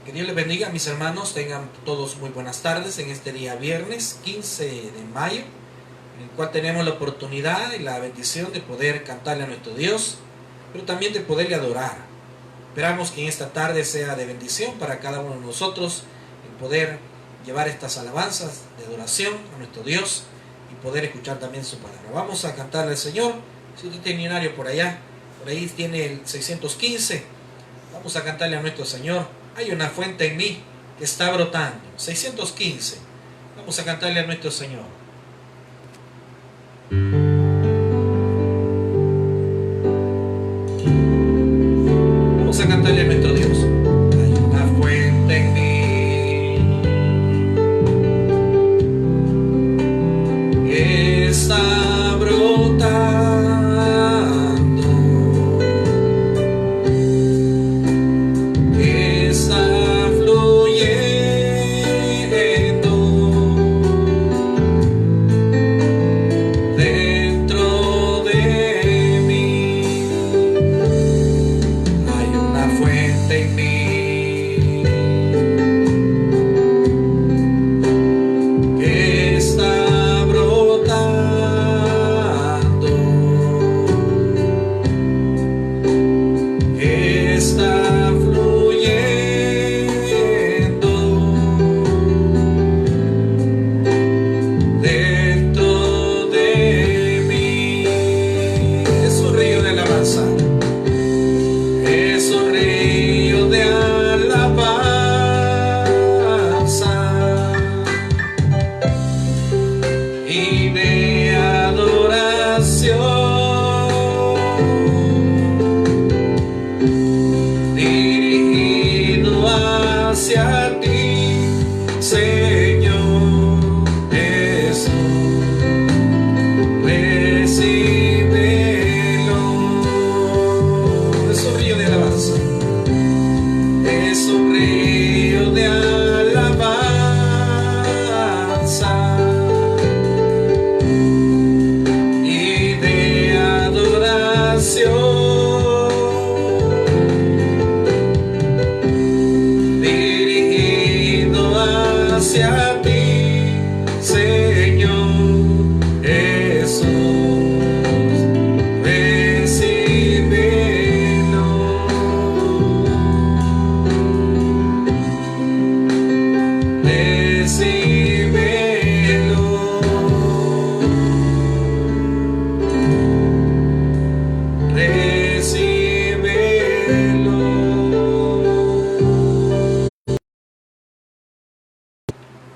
Que Dios les bendiga, mis hermanos. Tengan todos muy buenas tardes en este día viernes 15 de mayo, en el cual tenemos la oportunidad y la bendición de poder cantarle a nuestro Dios, pero también de poderle adorar. Esperamos que en esta tarde sea de bendición para cada uno de nosotros el poder llevar estas alabanzas de adoración a nuestro Dios y poder escuchar también su palabra. Vamos a cantarle al Señor. Si usted tiene un himnario por allá, por ahí tiene el 615. Vamos a cantarle a nuestro Señor. Hay una fuente en mí que está brotando. 615. Vamos a cantarle a nuestro Señor. Vamos a cantarle a nuestro Dios. Hay una fuente en mí que está brotando.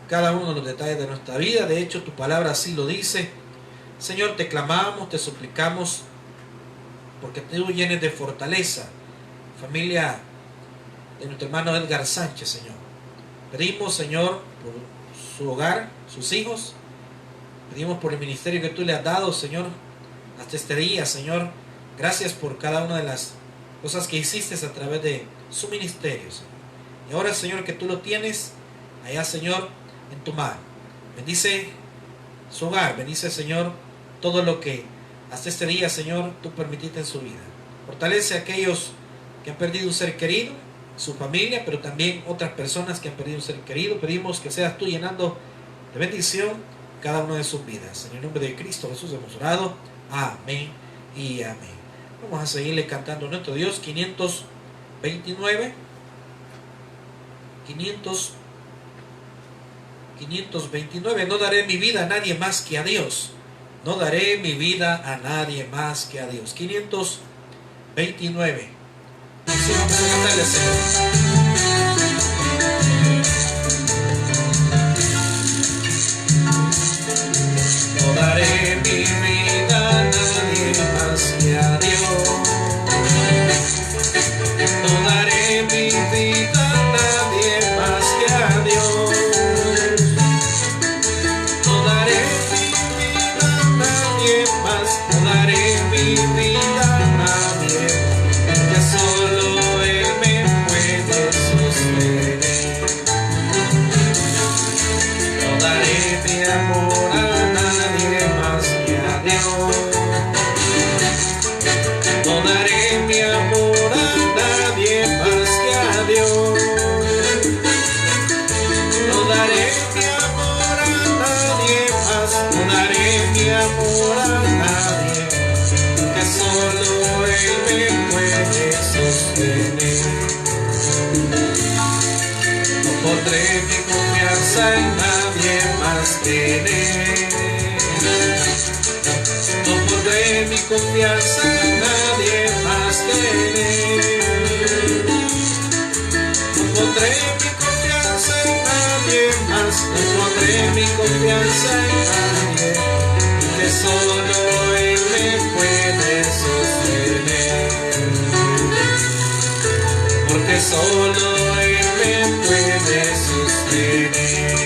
Cada uno de los detalles de nuestra vida. De hecho, tu palabra así lo dice. Señor, te clamamos, te suplicamos, porque tú llenes de fortaleza familia de nuestro hermano Edgar Sánchez, Señor. Pedimos, Señor, por su hogar, sus hijos. Pedimos por el ministerio que tú le has dado, Señor, hasta este día, Señor. Gracias por cada una de las cosas que hiciste a través de su ministerio, Señor. Y ahora, Señor, que tú lo tienes allá, Señor, en tu mano. Bendice su hogar, bendice, Señor, todo lo que hasta este día, Señor, tú permitiste en su vida. Fortalece a aquellos que han perdido un ser querido, su familia, pero también otras personas que han perdido un ser querido. Pedimos que seas tú llenando de bendición cada una de sus vidas. En el nombre de Cristo Jesús hemos orado. Amén y amén. Vamos a seguirle cantando a nuestro Dios. 529. 529. No daré mi vida a nadie más que a Dios. No daré mi vida a nadie más que a Dios. 529. Así vamos a cantarle, Señor. No daré mi vida a nadie más que a Dios. No daré mi vida a nadie más que a Dios. No daré mi vida a nadie más. No daré mi vida a nadie más, que solo Él me puede sostener. No daré mi amor a nadie más que a Dios. No daré mi amor a nadie más. en Él. No pondré mi confianza en nadie más que en Él. No pondré mi confianza en nadie más que en Él. No pondré mi confianza en nadie más. No pondré mi confianza en nadie, que solo Él me puede sostener. Porque solo Él me puede sostener.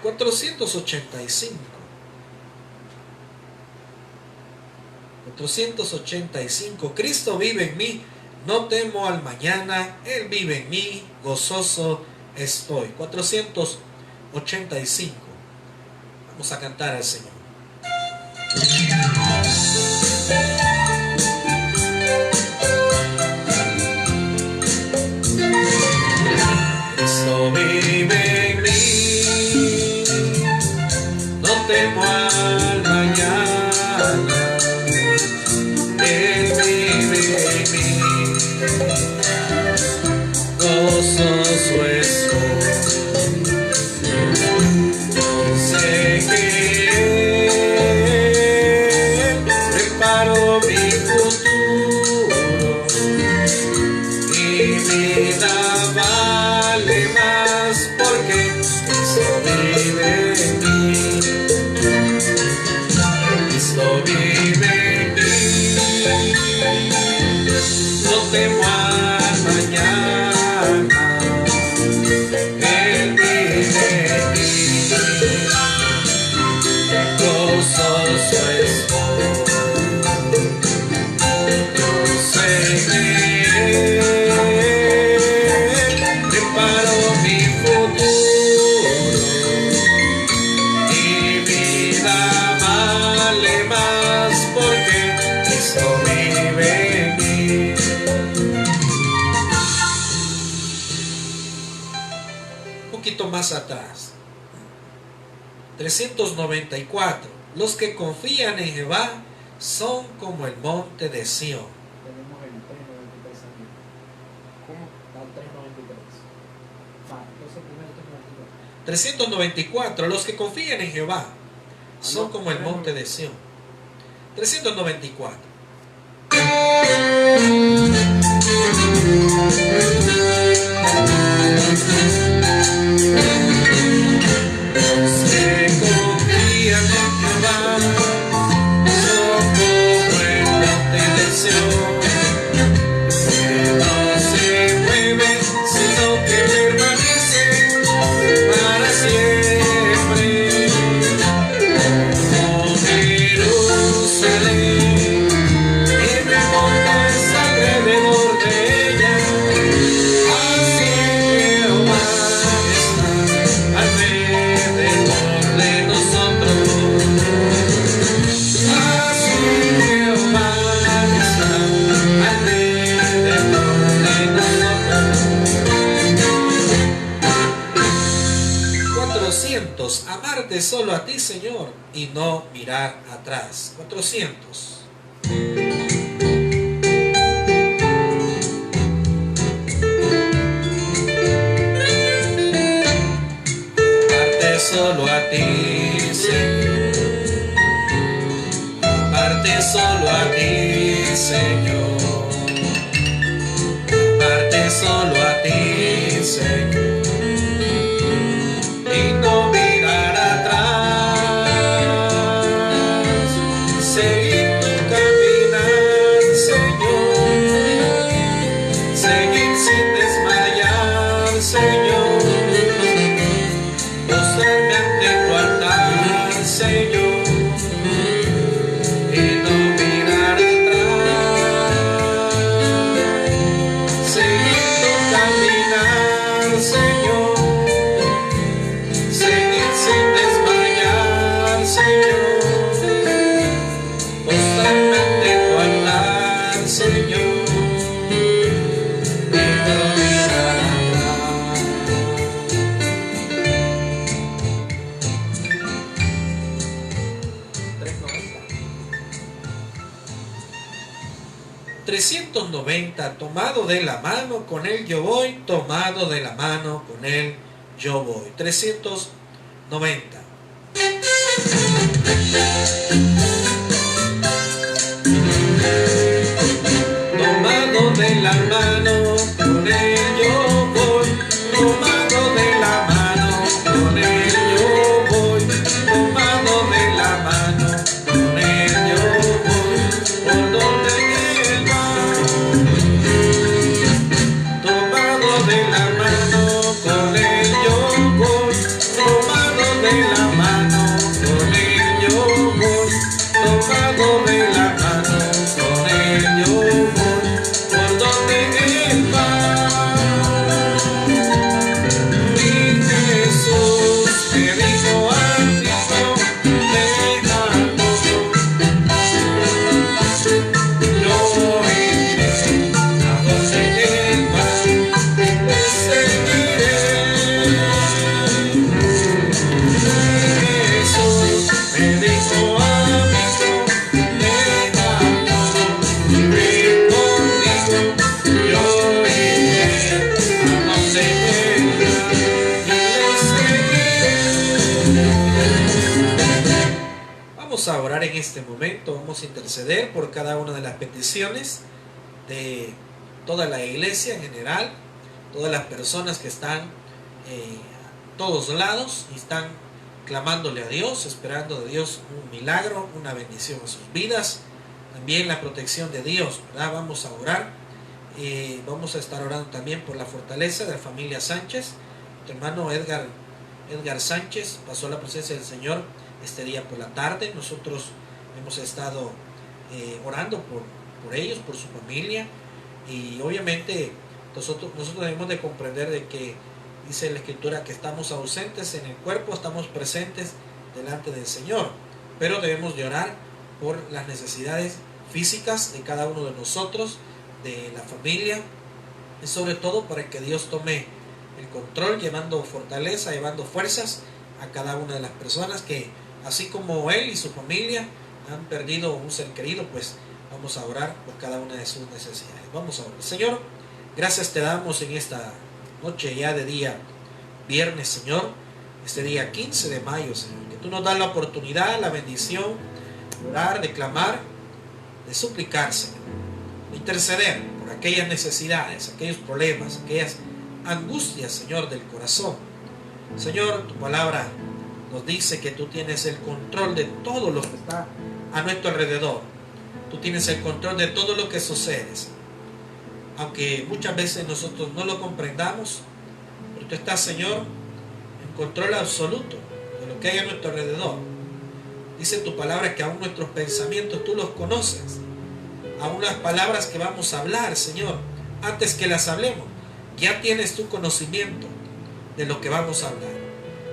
485. Cristo vive en mí, no temo al mañana, Él vive en mí, gozoso estoy. 485. Vamos a cantar al Señor. Cristo vive en mí, no temo al mañana, Él vive en mí, gozoso estoy. Sé que Él preparó mi futuro y mi vida vale más porque Cristo vive en mí. Cristo vive en mí, no temo al mañana, Él vive en mí, gozoso estoy. Sé que Él preparó mi futuro y mi vida vale más porque Cristo vive en mí. Un poquito más atrás. 394. Los que confían en Jehová son como el monte de Sión. Tenemos el 393 aquí. ¿Cómo? Está el 393. Entonces primero 394. 394. Los que confían en Jehová son como el monte de Sión. 394. Los que confían en Jehová son como el monte de Sión, que no se mueve, sino que permanece para siempre. Como Jerusalén, tiene montes alrededor de ella, así Jehová está alrededor de nosotros. Así Jehová está alrededor de nosotros. 400. Amarte solo a ti, Señor, y no mirar atrás. 400. Amarte solo a ti, Señor. Amarte solo a ti, Señor. Amarte solo a ti, Señor. Y no mirar atrás. Seguir tu caminar, Señor. Seguir sin desmayar, Señor. Postrarme ante tu altar, Señor. Y no mirar atrás. Seguir tu caminar, Señor. 390, tomado de la mano, con él yo voy, tomado de la mano, con él yo voy. 390. Tomado de la mano, con él yo voy, tomado de la mano, con él yo voy, tomado de la mano, con él yo voy, por donde él va. Tomado de la mano, con él yo voy, tomado de la mano, con él yo voy, tomado de la mano, con él yo voy, por donde él va. Mi Jesús me dijo a mí, deja todo, yo iré a donde él va y le seguiré. Mi Jesús me dijo a mí, deja todo y ven conmigo, yo iré a donde él va y le seguiré. Vamos a orar en este momento, vamos a interceder por cada una de las peticiones de toda la iglesia en general, todas las personas que están a todos lados y están clamándole a Dios, esperando de Dios un milagro, una bendición a sus vidas, también la protección de Dios, ¿verdad? Vamos a orar, vamos a estar orando también por la fortaleza de la familia Sánchez. Tu hermano Edgar Sánchez pasó a la presencia del Señor este día por la tarde. Nosotros hemos estado orando por ellos, por su familia, y obviamente nosotros debemos de comprender de que dice la Escritura que estamos ausentes en el cuerpo, estamos presentes delante del Señor, pero debemos de orar por las necesidades físicas de cada uno de nosotros, de la familia, y sobre todo para que Dios tome el control, llevando fortaleza, llevando fuerzas a cada una de las personas que, así como él y su familia han perdido un ser querido, pues vamos a orar por cada una de sus necesidades. Vamos a orar. Señor, gracias te damos en esta noche ya de día viernes, Señor, este día 15 de mayo, Señor, que tú nos das la oportunidad, la bendición de orar, de clamar, de suplicar, Señor, de interceder por aquellas necesidades, aquellos problemas, aquellas angustias, Señor, del corazón. Señor, tu palabra nos dice que tú tienes el control de todo lo que está a nuestro alrededor. Tú tienes el control de todo lo que sucede, Señor. Aunque muchas veces nosotros no lo comprendamos, pero tú estás, Señor, en control absoluto de lo que hay a nuestro alrededor. Dice tu palabra que aún nuestros pensamientos tú los conoces. Aún las palabras que vamos a hablar, Señor, antes que las hablemos, ya tienes tu conocimiento de lo que vamos a hablar.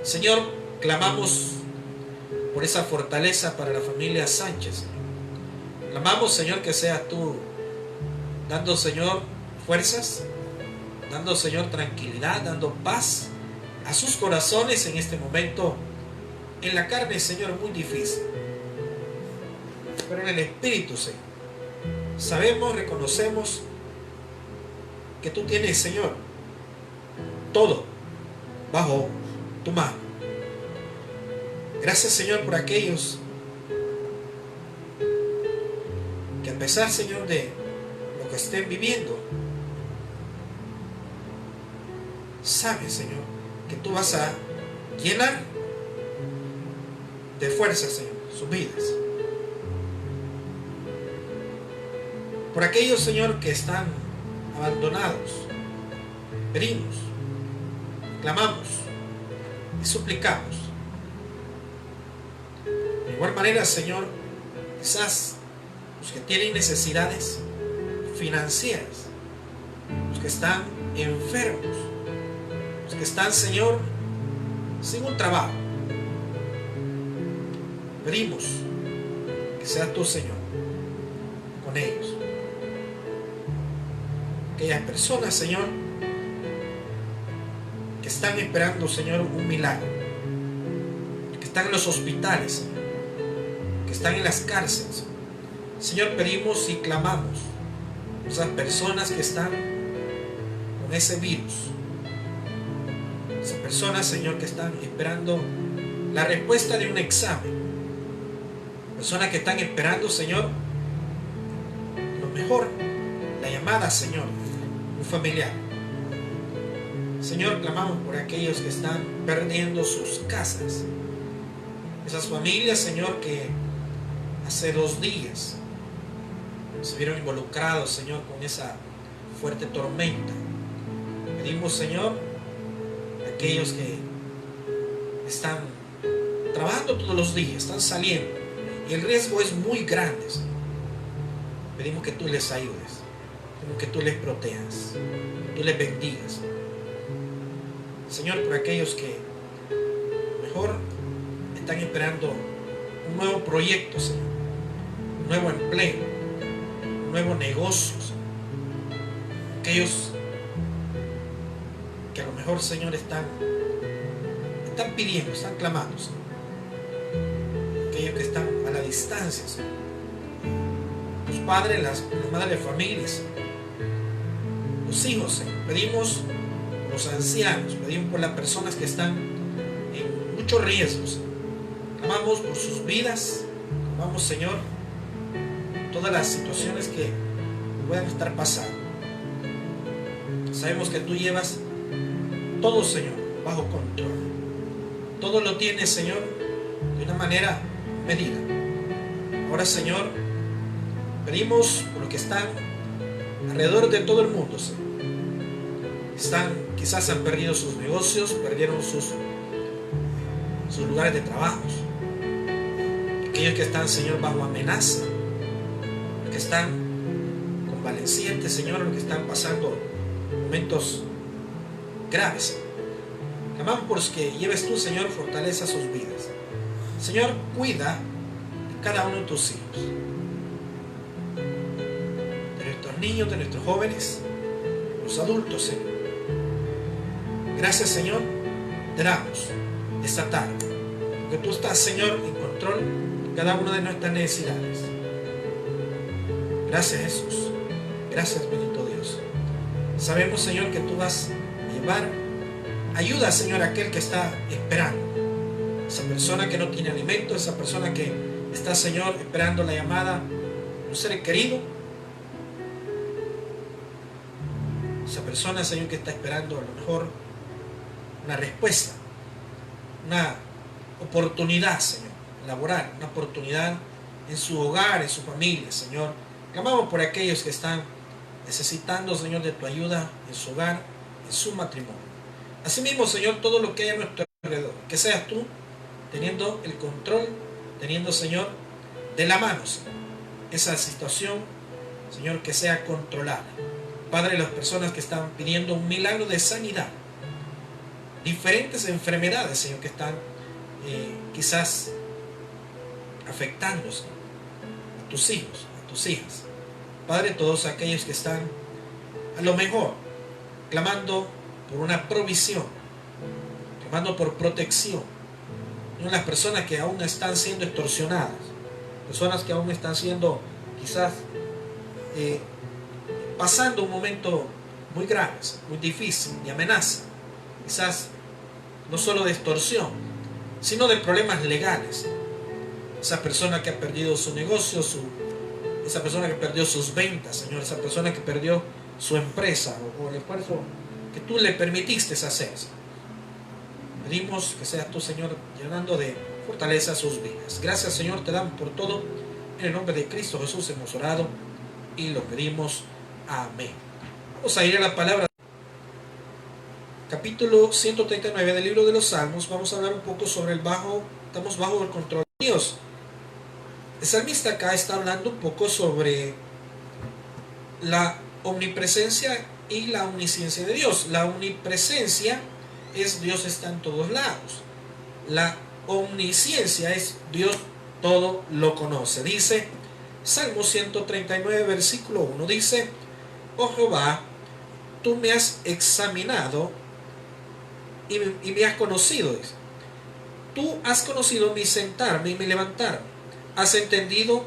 Señor, clamamos por esa fortaleza para la familia Sánchez, Señor. Clamamos, Señor, que seas tú dando, Señor, fuerzas, dando, Señor, tranquilidad, dando paz a sus corazones en este momento. En la carne, Señor, muy difícil, pero en el Espíritu, Señor, sabemos, reconocemos que tú tienes, Señor, todo bajo tu mano. Gracias, Señor, por aquellos que, a pesar, Señor, de lo que estén viviendo, saben, Señor, que tú vas a llenar de fuerza, Señor, sus vidas. Por aquellos, Señor, que están abandonados, pedimos, clamamos y suplicamos. De igual manera, Señor, quizás los que tienen necesidades financieras, los que están enfermos, los que están, Señor, sin un trabajo, pedimos que seas tú, Señor, con ellos. Aquellas personas, Señor, que están esperando, Señor, un milagro, que están en los hospitales, Señor, que están en las cárceles, Señor, pedimos y clamamos esas personas que están con ese virus, esas personas, Señor, que están esperando la respuesta de un examen, personas que están esperando, Señor, lo mejor, la llamada, Señor, un familiar. Señor, clamamos por aquellos que están perdiendo sus casas, esas familias, Señor, que hace 2 días se vieron involucrados, Señor, con esa fuerte tormenta. Pedimos, Señor, aquellos que están trabajando todos los días, están saliendo y el riesgo es muy grande, Señor. Pedimos que tú les ayudes, pedimos que tú les protejas, que tú les bendigas, Señor, por aquellos que mejor están esperando un nuevo proyecto, Señor, un nuevo empleo, un nuevo negocio, Señor. Aquellos que a lo mejor, Señor, están pidiendo, están clamando, Señor. Aquellos que están a la distancia, Señor. Los padres, las madres de familias, los hijos, Señor. Pedimos por los ancianos, pedimos por las personas que están en muchos riesgos, Señor. Clamamos por sus vidas, clamamos, Señor, todas las situaciones que puedan estar pasando. Sabemos que tú llevas todo, Señor, bajo control. Todo lo tienes, Señor, de una manera medida. Ahora, Señor, pedimos por los que están alrededor de todo el mundo, Señor. Quizás han perdido sus negocios, perdieron sus lugares de trabajo. Aquellos que están, Señor, bajo amenaza, los que están convalecientes, Señor, los que están pasando momentos graves. Clamamos por los que lleves tú, Señor, fortaleza sus vidas. Señor, cuida de cada uno de tus hijos, de nuestros niños, de nuestros jóvenes, los adultos, Señor. Gracias, Señor, te damos esta tarde, porque tú estás, Señor, en control de cada una de nuestras necesidades. Gracias, Jesús. Gracias, bendito Dios. Sabemos, Señor, que tú vas a llevar ayuda, Señor, a aquel que está esperando. Esa persona que no tiene alimento, esa persona que está, Señor, esperando la llamada de un ser querido. Esa persona, Señor, que está esperando a lo mejor una respuesta, una oportunidad, Señor, laboral, una oportunidad en su hogar, en su familia, Señor. Clamamos por aquellos que están necesitando, Señor, de tu ayuda en su hogar, en su matrimonio. Asimismo, Señor, todo lo que hay a nuestro alrededor, que seas tú teniendo el control, teniendo, Señor, de la mano, Señor, esa situación, Señor, que sea controlada. Padre, las personas que están pidiendo un milagro de sanidad, diferentes enfermedades, Señor, que están quizás afectándose a tus hijos, a tus hijas. Padre, todos aquellos que están a lo mejor clamando por una provisión, clamando por protección. No, las personas que aún están siendo extorsionadas, personas que aún están siendo quizás pasando un momento muy grave, muy difícil, de amenaza, quizás no solo de extorsión, sino de problemas legales. Esa persona que ha perdido su negocio, esa persona que perdió sus ventas, Señor, esa persona que perdió su empresa o el esfuerzo que tú le permitiste hacer. Pedimos que seas tú, Señor, llenando de fortaleza sus vidas. Gracias, Señor, te damos por todo. En el nombre de Cristo Jesús hemos orado y lo pedimos. Amén. Vamos a ir a la palabra. Capítulo 139 del libro de los Salmos. Vamos a hablar un poco sobre estamos bajo el control de Dios. El salmista acá está hablando un poco sobre la omnipresencia y la omnisciencia de Dios. La omnipresencia es Dios está en todos lados. La omnisciencia es Dios todo lo conoce. Dice Salmo 139 versículo 1, dice: oh Jehová, tú me has examinado y me has conocido. Dice, tú has conocido mi sentarme y mi levantarme. Has entendido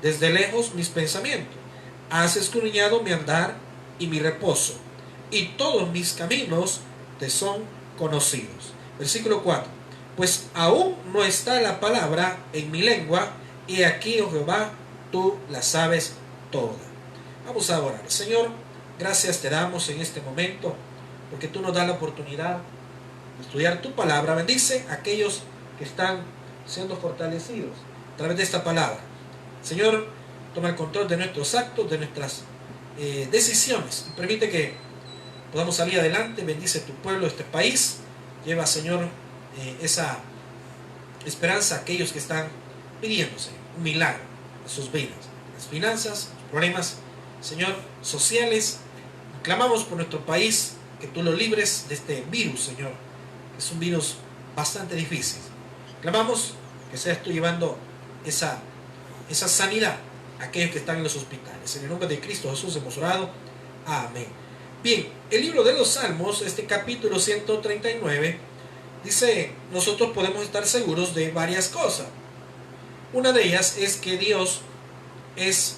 desde lejos mis pensamientos. Has escudriñado mi andar y mi reposo, y todos mis caminos te son conocidos. Versículo 4. Pues aún no está la palabra en mi lengua, y aquí, oh Jehová, tú la sabes toda. Vamos a orar. Señor, gracias te damos en este momento, porque tú nos das la oportunidad de estudiar tu palabra. Bendice a aquellos que están siendo fortalecidos a través de esta palabra. Señor, toma el control de nuestros actos, de nuestras decisiones, y permite que podamos salir adelante. Bendice tu pueblo, este país. Lleva, Señor, esa esperanza a aquellos que están pidiendo, Señor, un milagro en sus vidas, las finanzas, los problemas, Señor, sociales. Clamamos por nuestro país, que tú lo libres de este virus, Señor. Es un virus bastante difícil. Clamamos que seas tú llevando esa sanidad a aquellos que están en los hospitales. En el nombre de Cristo Jesús hemos orado. Amén. Bien, el libro de los Salmos, este capítulo 139, dice, nosotros podemos estar seguros de varias cosas. Una de ellas es que Dios es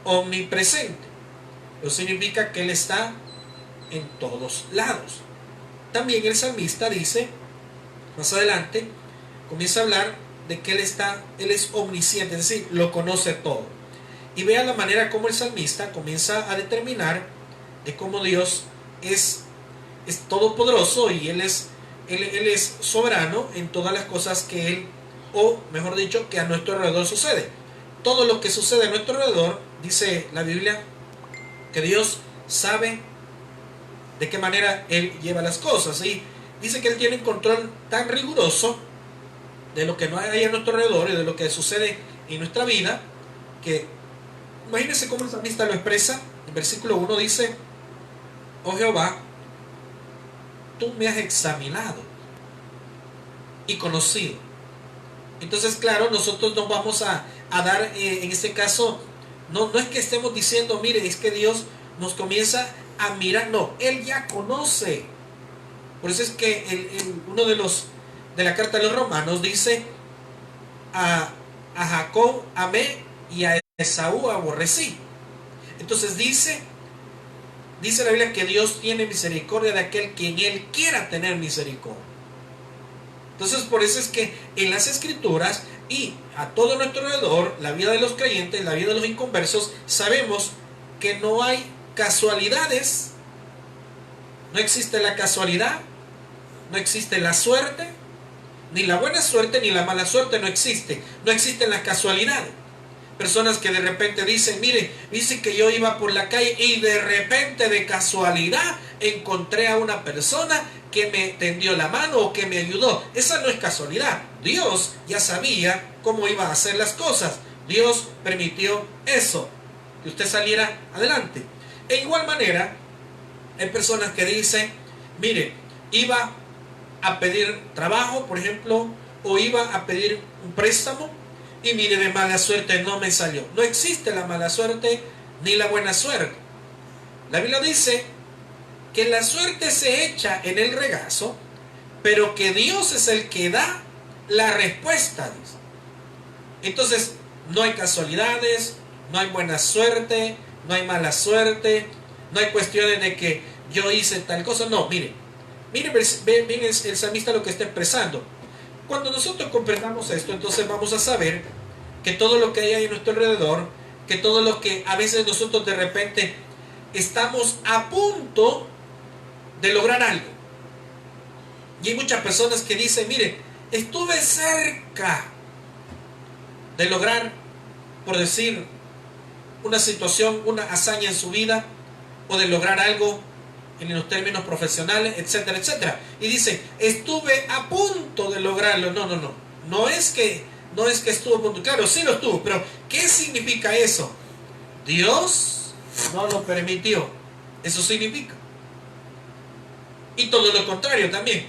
omnipresente. Eso significa que Él está en todos lados. También el salmista dice, más adelante, comienza a hablar de que Él es omnisciente, es decir, lo conoce todo. Y vea la manera como el salmista comienza a determinar de cómo Dios es todopoderoso y Él es soberano en todas las cosas que Él, o mejor dicho, que a nuestro alrededor sucede. Todo lo que sucede a nuestro alrededor, dice la Biblia, que Dios sabe de qué manera Él lleva las cosas. Y dice que Él tiene un control tan riguroso de lo que no hay a nuestro alrededor y de lo que sucede en nuestra vida, que imagínense cómo el salmista lo expresa. En versículo 1 dice, oh Jehová, tú me has examinado y conocido. Entonces, claro, nosotros nos vamos a dar, en este caso, no es que estemos diciendo, mire, es que Dios nos comienza a mirar. No, Él ya conoce. Por eso es que uno de la carta de los Romanos dice, a Jacob amé y a Esaú aborrecí. Entonces dice la Biblia que Dios tiene misericordia de aquel quien Él quiera tener misericordia. Entonces por eso es que en las Escrituras y a todo nuestro alrededor, la vida de los creyentes, la vida de los inconversos, sabemos que no hay casualidades. No existe la casualidad, no existe la suerte, ni la buena suerte ni la mala suerte no existe. No existen las casualidades. Personas que de repente dicen, mire, dice que yo iba por la calle y de repente, de casualidad, encontré a una persona que me tendió la mano o que me ayudó. Esa no es casualidad. Dios ya sabía cómo iba a hacer las cosas. Dios permitió eso, que usted saliera adelante. De igual manera, hay personas que dicen, mire, iba a pedir trabajo, por ejemplo, o iba a pedir un préstamo, y mire, de mala suerte no me salió. No existe la mala suerte ni la buena suerte. La Biblia dice que la suerte se echa en el regazo, pero que Dios es el que da la respuesta. Entonces, no hay casualidades, no hay buena suerte, no hay mala suerte, no hay cuestiones de que yo hice tal cosa. No, mire bien el salmista lo que está expresando. Cuando nosotros comprendamos esto, entonces vamos a saber que todo lo que hay ahí a nuestro alrededor, que todo lo que a veces nosotros de repente estamos a punto de lograr algo. Y hay muchas personas que dicen, mire, estuve cerca de lograr, por decir, una situación, una hazaña en su vida, o de lograr algo en los términos profesionales, etcétera, etcétera. Y dice, estuve a punto de lograrlo. No es que estuvo a punto. Claro, sí lo estuvo, pero ¿qué significa eso? Dios no lo permitió. Eso significa. Y todo lo contrario también.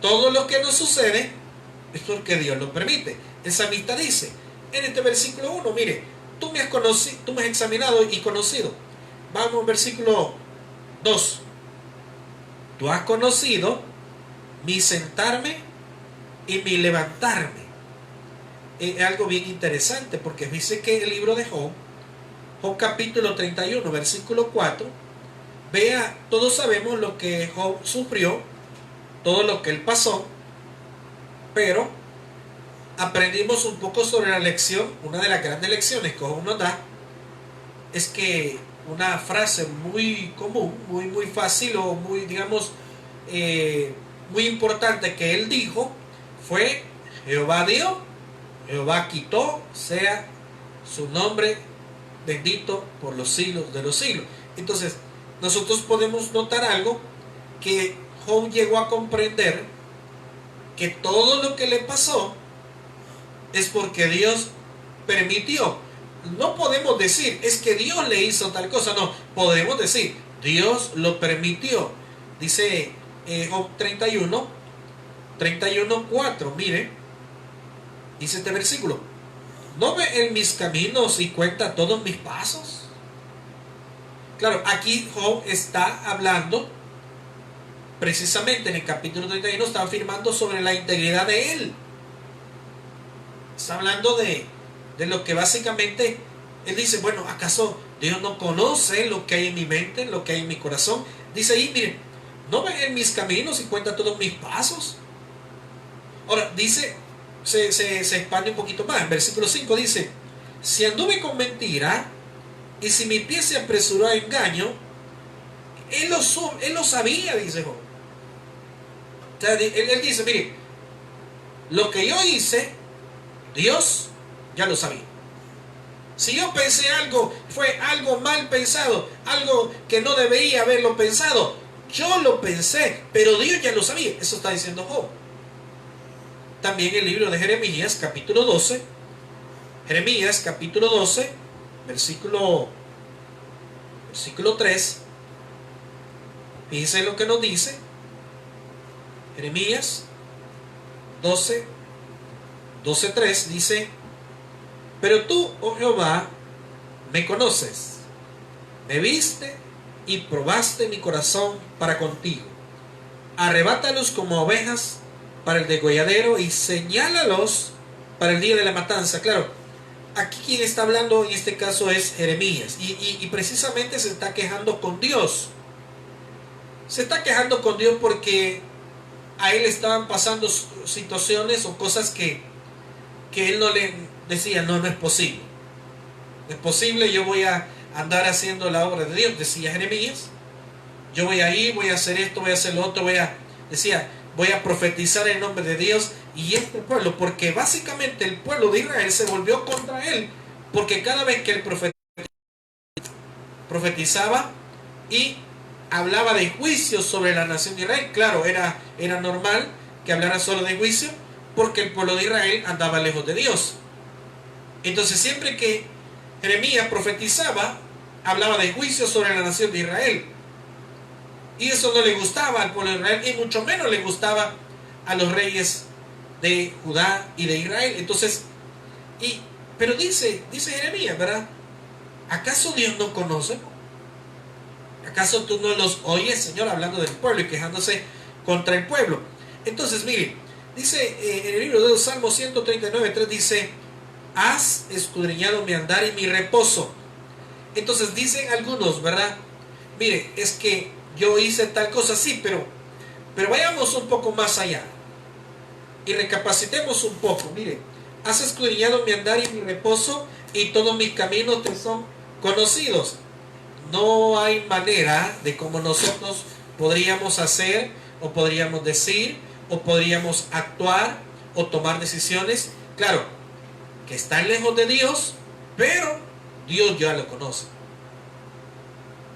Todo lo que nos sucede es porque Dios lo permite. El salmista dice, en este versículo 1, mire, tú me has examinado y conocido. Vamos al versículo 2. Tú has conocido mi sentarme y mi levantarme. Es algo bien interesante, porque dice que el libro de Job Job capítulo 31, versículo 4. Vea, todos sabemos lo que Job sufrió, todo lo que él pasó, pero aprendimos un poco sobre la lección. Una de las grandes lecciones que Job nos da es que una frase muy común, muy fácil o muy, digamos, muy importante que él dijo fue: Jehová dio, Jehová quitó, sea su nombre bendito por los siglos de los siglos. Entonces, nosotros podemos notar algo, que Job llegó a comprender que todo lo que le pasó es porque Dios permitió. No podemos decir, es que Dios le hizo tal cosa, no, podemos decir, Dios lo permitió. Dice Job 31, 4, mire, dice este versículo: ¿no ve en mis caminos y cuenta todos mis pasos? Claro, aquí Job está hablando, precisamente en el capítulo 31, está afirmando sobre la integridad de él. Está hablando de lo que básicamente él dice: bueno, ¿acaso Dios no conoce lo que hay en mi mente, lo que hay en mi corazón? Dice ahí, miren, ¿no ve en mis caminos y cuenta todos mis pasos? Ahora, dice, se expande un poquito más. En versículo 5 dice: si anduve con mentira y si mi pie se apresuró a engaño, él lo sabía, dice Job. O sea, él dice, mire, lo que yo hice, Dios ya lo sabía. Si yo pensé algo, fue algo mal pensado, algo que no debería haberlo pensado, yo lo pensé, pero Dios ya lo sabía. Eso está diciendo Job. También el libro de Jeremías, capítulo 12, Jeremías, capítulo 12, versículo 3. Fíjense lo que nos dice. Jeremías 12, 3 dice: pero tú, oh Jehová, me conoces, me viste y probaste mi corazón para contigo. Arrebátalos como ovejas para el degolladero y señálalos para el día de la matanza. Claro, aquí quien está hablando en este caso es Jeremías, y precisamente se está quejando con Dios. Se está quejando con Dios porque a él estaban pasando situaciones o cosas que él no le decía: no es posible. No es posible, yo voy a andar haciendo la obra de Dios, decía Jeremías. Yo voy a ir, voy a hacer esto, voy a hacer lo otro, voy a profetizar en nombre de Dios. Y este pueblo, porque básicamente el pueblo de Israel se volvió contra él, porque cada vez que él profetizaba y hablaba de juicio sobre la nación de Israel, claro, era normal que hablara solo de juicio, porque el pueblo de Israel andaba lejos de Dios. Entonces, siempre que Jeremías profetizaba, hablaba de juicio sobre la nación de Israel. Y eso no le gustaba al pueblo de Israel, y mucho menos le gustaba a los reyes de Judá y de Israel. Entonces, pero dice Jeremías, ¿verdad? ¿Acaso Dios no conoce? ¿Acaso tú no los oyes, Señor, hablando del pueblo y quejándose contra el pueblo? Entonces, miren, dice en el libro de los Salmos 139, 3 dice: has escudriñado mi andar y mi reposo. Entonces dicen algunos, ¿verdad? Mire, es que yo hice tal cosa, sí, pero vayamos un poco más allá y recapacitemos un poco. Mire, has escudriñado mi andar y mi reposo, y todos mis caminos te son conocidos. No hay manera de cómo nosotros podríamos hacer, o podríamos decir, o podríamos actuar, o tomar decisiones, claro, que están lejos de Dios, pero Dios ya lo conoce.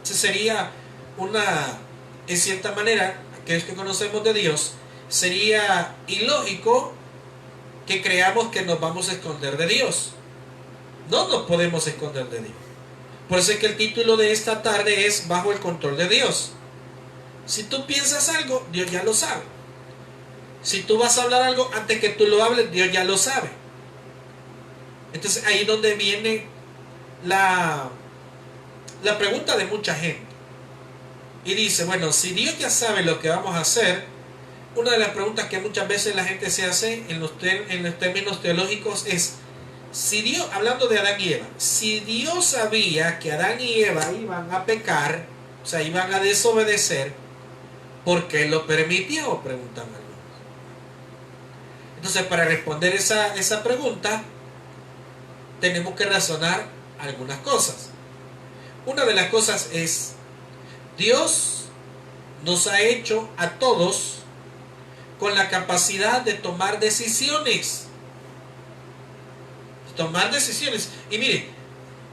Esa sería en cierta manera, aquellos que conocemos de Dios, sería ilógico que creamos que nos vamos a esconder de Dios. No nos podemos esconder de Dios. Por eso es que el título de esta tarde es Bajo el control de Dios. Si tú piensas algo, Dios ya lo sabe. Si tú vas a hablar algo, antes que tú lo hables, Dios ya lo sabe. Entonces ahí es donde viene la pregunta de mucha gente. Y dice, bueno, si Dios ya sabe lo que vamos a hacer, una de las preguntas que muchas veces la gente se hace en los términos teológicos es: Si Dios, hablando de Adán y Eva, si Dios sabía que Adán y Eva iban a pecar, o sea, iban a desobedecer, ¿por qué lo permitió? Preguntan algunos. Entonces, para responder esa pregunta, tenemos que razonar algunas cosas. Una de las cosas es, Dios nos ha hecho a todos con la capacidad de tomar decisiones. Tomar decisiones. Y mire,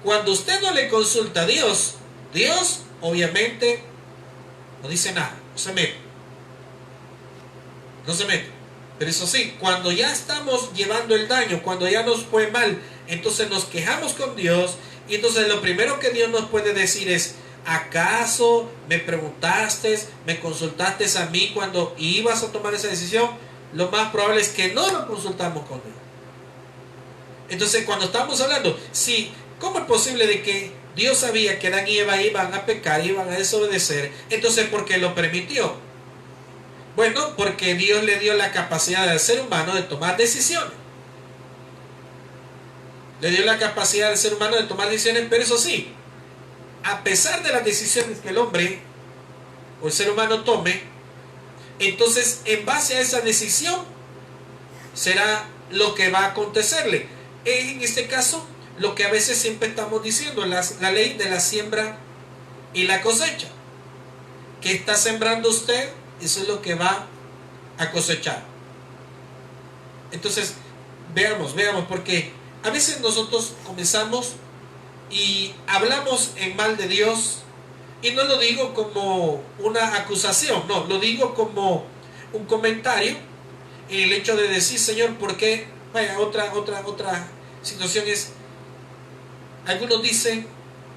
cuando usted no le consulta a Dios, Dios obviamente no dice nada, no se mete. No se mete. Pero eso sí, cuando ya estamos llevando el daño, cuando ya nos fue mal, entonces nos quejamos con Dios. Y entonces lo primero que Dios nos puede decir es, ¿acaso me preguntaste, me consultaste a mí cuando ibas a tomar esa decisión? Lo más probable es que no lo consultamos con Dios. Entonces, cuando estamos hablando, sí, ¿cómo es posible de que Dios sabía que Adán y Eva iban a pecar, iban a desobedecer? Entonces, ¿por qué lo permitió? Bueno, porque Dios le dio la capacidad al ser humano de tomar decisiones. Le dio la capacidad al ser humano de tomar decisiones, pero eso sí, a pesar de las decisiones que el hombre o el ser humano tome, entonces, en base a esa decisión, será lo que va a acontecerle. En este caso, lo que a veces siempre estamos diciendo, la ley de la siembra y la cosecha. ¿Qué está sembrando usted? Eso es lo que va a cosechar. Entonces, veamos, porque a veces nosotros comenzamos y hablamos en mal de Dios, y no lo digo como una acusación, no, lo digo como un comentario, en el hecho de decir, Señor, ¿por qué? Vaya, otra situación es, algunos dicen,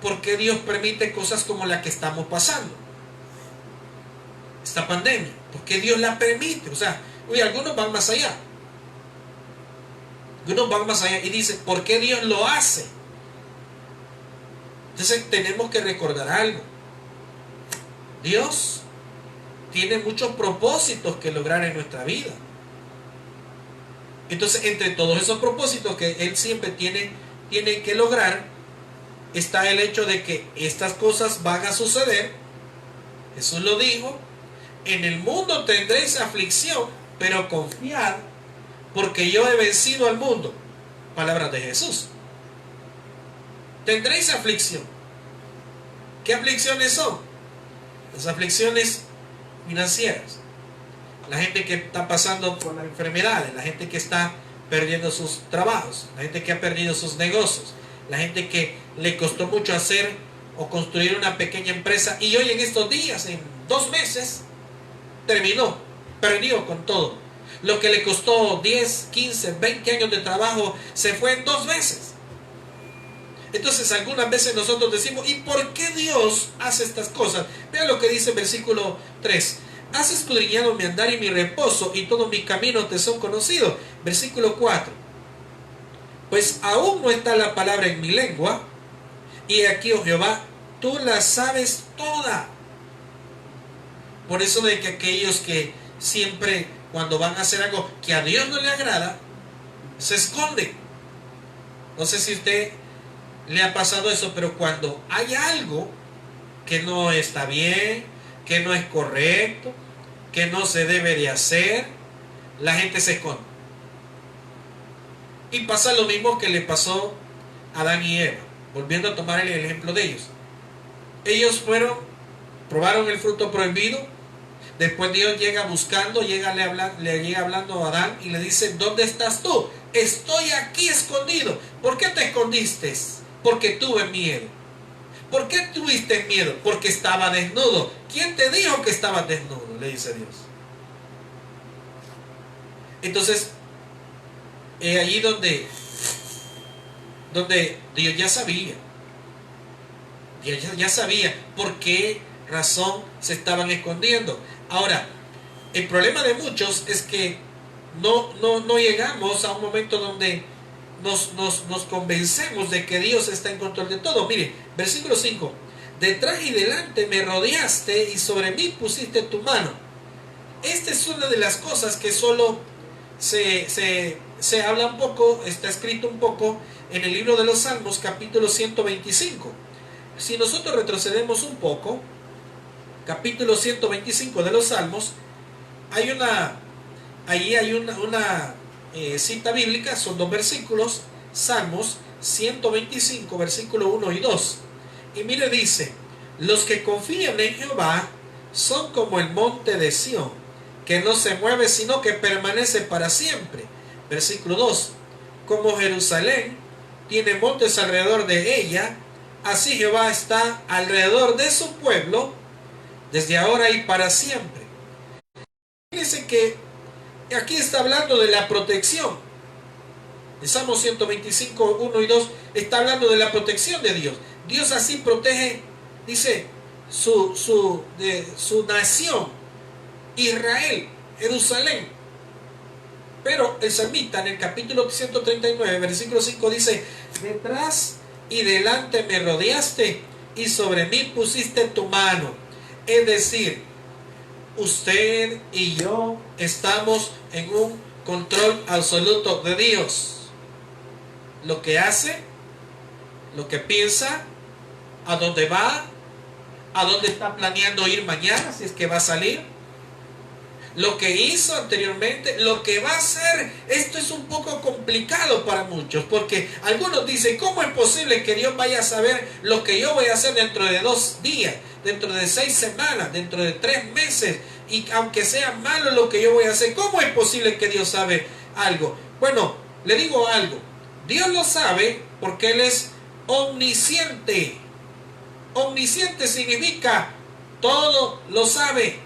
¿por qué Dios permite cosas como la que estamos pasando? Esta pandemia, ¿por qué Dios la permite? O sea, oye, algunos van más allá. Algunos van más allá y dicen, ¿por qué Dios lo hace? Entonces tenemos que recordar algo. Dios tiene muchos propósitos que lograr en nuestra vida. Entonces, entre todos esos propósitos que Él siempre tiene que lograr, está el hecho de que estas cosas van a suceder. Jesús lo dijo, en el mundo tendréis aflicción, pero confiad, porque yo he vencido al mundo. Palabras de Jesús. Tendréis aflicción. ¿Qué aflicciones son? Las aflicciones financieras. La gente que está pasando por las enfermedades, la gente que está perdiendo sus trabajos, la gente que ha perdido sus negocios, la gente que le costó mucho hacer o construir una pequeña empresa y hoy en estos días, en 2 meses, perdió con todo. Lo que le costó 10, 15, 20 años de trabajo se fue en 2 meses. Entonces algunas veces nosotros decimos, ¿y por qué Dios hace estas cosas? Vean lo que dice el versículo 3. Has escudriñado mi andar y mi reposo, y todos mis caminos te son conocidos. Versículo 4. Pues aún no está la palabra en mi lengua, y aquí, oh Jehová, tú la sabes toda. Por eso de que aquellos que siempre, cuando van a hacer algo que a Dios no le agrada, se esconden. No sé si a usted le ha pasado eso, pero cuando hay algo que no está bien, que no es correcto, que no se debe de hacer, la gente se esconde. Y pasa lo mismo que le pasó a Adán y Eva, volviendo a tomar el ejemplo de ellos. Ellos probaron el fruto prohibido, después Dios llega buscando, le llega hablando a Adán y le dice, ¿dónde estás tú? Estoy aquí escondido. ¿Por qué te escondiste? Porque tuve miedo. ¿Por qué tuviste miedo? Porque estaba desnudo. ¿Quién te dijo que estabas desnudo? Le dice Dios. Entonces, allí donde Dios ya sabía. Dios ya sabía por qué razón se estaban escondiendo. Ahora, el problema de muchos es que no llegamos a un momento donde nos convencemos de que Dios está en control de todo. Mire, versículo 5. Detrás y delante me rodeaste y sobre mí pusiste tu mano. Esta es una de las cosas que solo se se habla un poco, está escrito un poco en el libro de los Salmos, capítulo 125. Si nosotros retrocedemos un poco, capítulo 125 de los Salmos, allí hay una cita bíblica, son dos versículos, Salmos 125, versículo 1 y 2. Y mire, dice: los que confían en Jehová son como el monte de Sión, que no se mueve, sino que permanece para siempre. Versículo 2: como Jerusalén tiene montes alrededor de ella, así Jehová está alrededor de su pueblo, desde ahora y para siempre. Fíjense que aquí está hablando de la protección. El Salmo 125, 1 y 2 está hablando de la protección de Dios. Dios así protege, dice, su nación, Israel, Jerusalén. Pero el salmista en el capítulo 139, versículo 5 dice: detrás y delante me rodeaste y sobre mí pusiste tu mano. Es decir, usted y yo estamos en un control absoluto de Dios. Lo que hace, lo que piensa, a dónde va, a dónde está planeando ir mañana, si es que va a salir, lo que hizo anteriormente, lo que va a hacer. Esto es un poco complicado para muchos, porque algunos dicen: ¿cómo es posible que Dios vaya a saber lo que yo voy a hacer dentro de 2 días, dentro de 6 semanas, dentro de 3 meses? Y aunque sea malo lo que yo voy a hacer, ¿cómo es posible que Dios sabe algo? Bueno, le digo algo: Dios lo sabe porque Él es omnisciente. Omnisciente significa todo lo sabe.